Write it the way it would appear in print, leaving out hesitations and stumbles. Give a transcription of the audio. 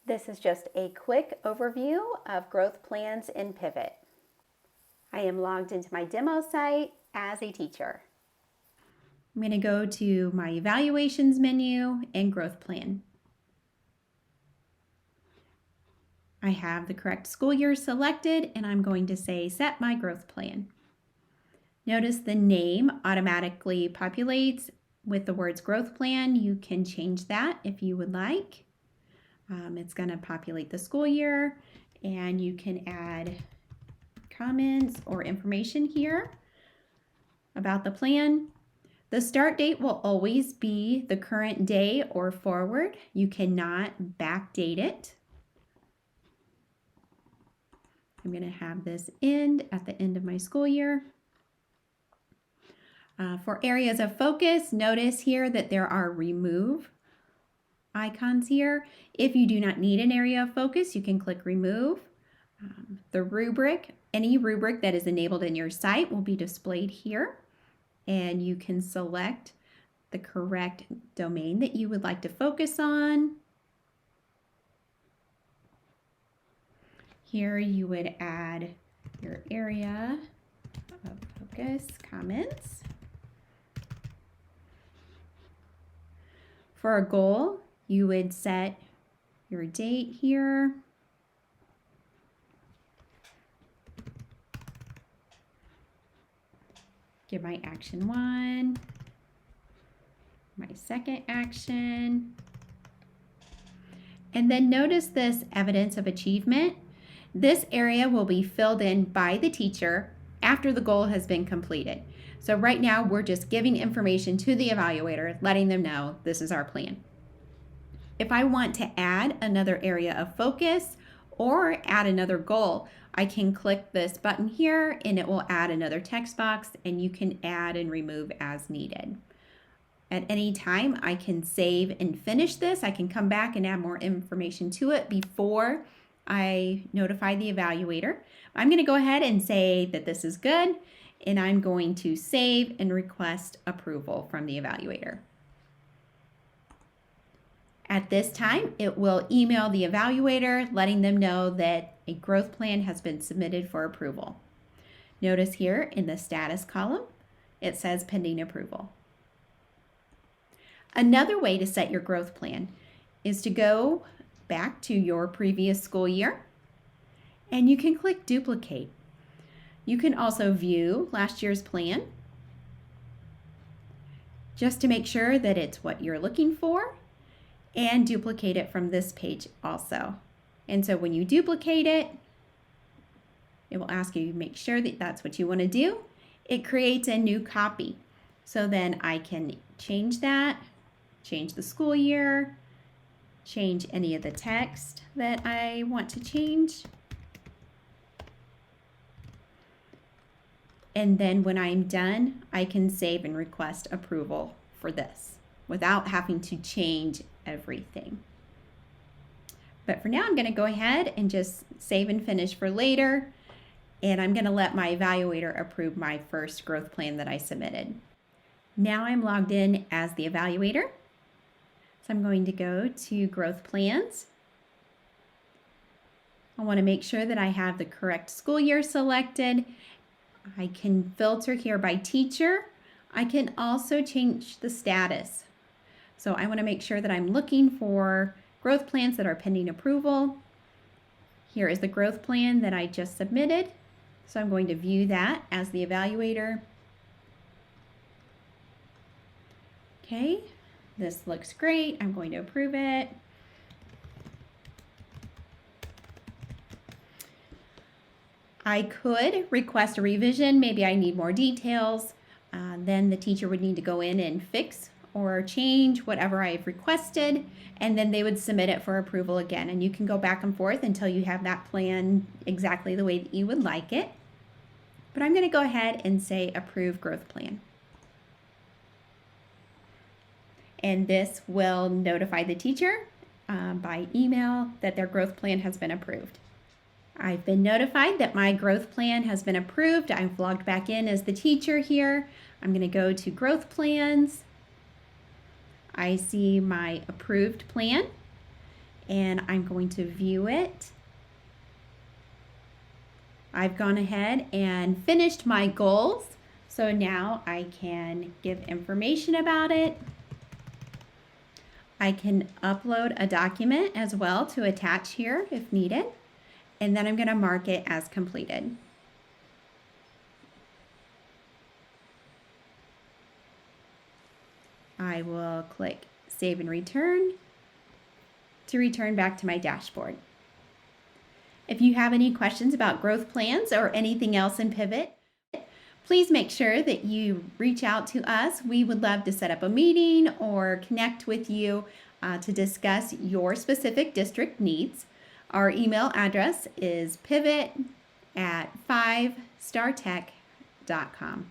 This is just a quick overview of growth plans in Pivot. I am logged into my demo site as a teacher. I'm going to go to my evaluations menu and growth plan. I have the correct school year selected and I'm going to say set my growth plan. Notice the name automatically populates with the words growth plan. You can change that if you would like. It's going to populate the school year and you can add comments or information here about the plan. The start date will always be the current day or forward. You cannot backdate it. I'm going to have this end at the end of my school year. For areas of focus, notice here that there are remove icons here. If you do not need an area of focus, you can click remove. The rubric, any rubric that is enabled in your site will be displayed here, and you can select the correct domain that you would like to focus on. Here you would add your area of focus comments. For a goal, you would set your date here. Give my action 1, my second action. And then notice this evidence of achievement. This area will be filled in by the teacher after the goal has been completed. So right now we're just giving information to the evaluator, letting them know this is our plan. If I want to add another area of focus or add another goal, I can click this button here and it will add another text box, and you can add and remove as needed. At any time, I can save and finish this. I can come back and add more information to it before I notify the evaluator. I'm going to go ahead and say that this is good, and I'm going to save and request approval from the evaluator. At this time, it will email the evaluator, letting them know that a growth plan has been submitted for approval. Notice here in the status column, it says pending approval. Another way to set your growth plan is to go back to your previous school year, and you can click duplicate. You can also view last year's plan just to make sure that it's what you're looking for, and duplicate it from this page also. And so when you duplicate it, it will ask you to make sure that that's what you want to do. It creates a new copy. So then I can change that, change the school year, change any of the text that I want to change. And then when I'm done, I can save and request approval for this without having to change everything. But for now, I'm going to go ahead and just save and finish for later. And I'm going to let my evaluator approve my first growth plan that I submitted. Now I'm logged in as the evaluator. So I'm going to go to growth plans. I want to make sure that I have the correct school year selected. I can filter here by teacher. I can also change the status. So I want to make sure that I'm looking for growth plans that are pending approval. Here is the growth plan that I just submitted. So I'm going to view that as the evaluator. Okay, this looks great. I'm going to approve it. I could request a revision. Maybe I need more details. Then the teacher would need to go in and fix or change whatever I've requested, and then they would submit it for approval again. And you can go back and forth until you have that plan exactly the way that you would like it. But I'm going to go ahead and say approve growth plan. And this will notify the teacher by email that their growth plan has been approved. I've been notified that my growth plan has been approved. I've logged back in as the teacher here. I'm going to go to growth plans. I see my approved plan, and I'm going to view it. I've gone ahead and finished my goals. So now I can give information about it. I can upload a document as well to attach here if needed. And then I'm going to mark it as completed. I will click Save and Return to return back to my dashboard. If you have any questions about growth plans or anything else in Pivot, please make sure that you reach out to us. We would love to set up a meeting or connect with you to discuss your specific district needs. Our email address is pivot@5startech.com.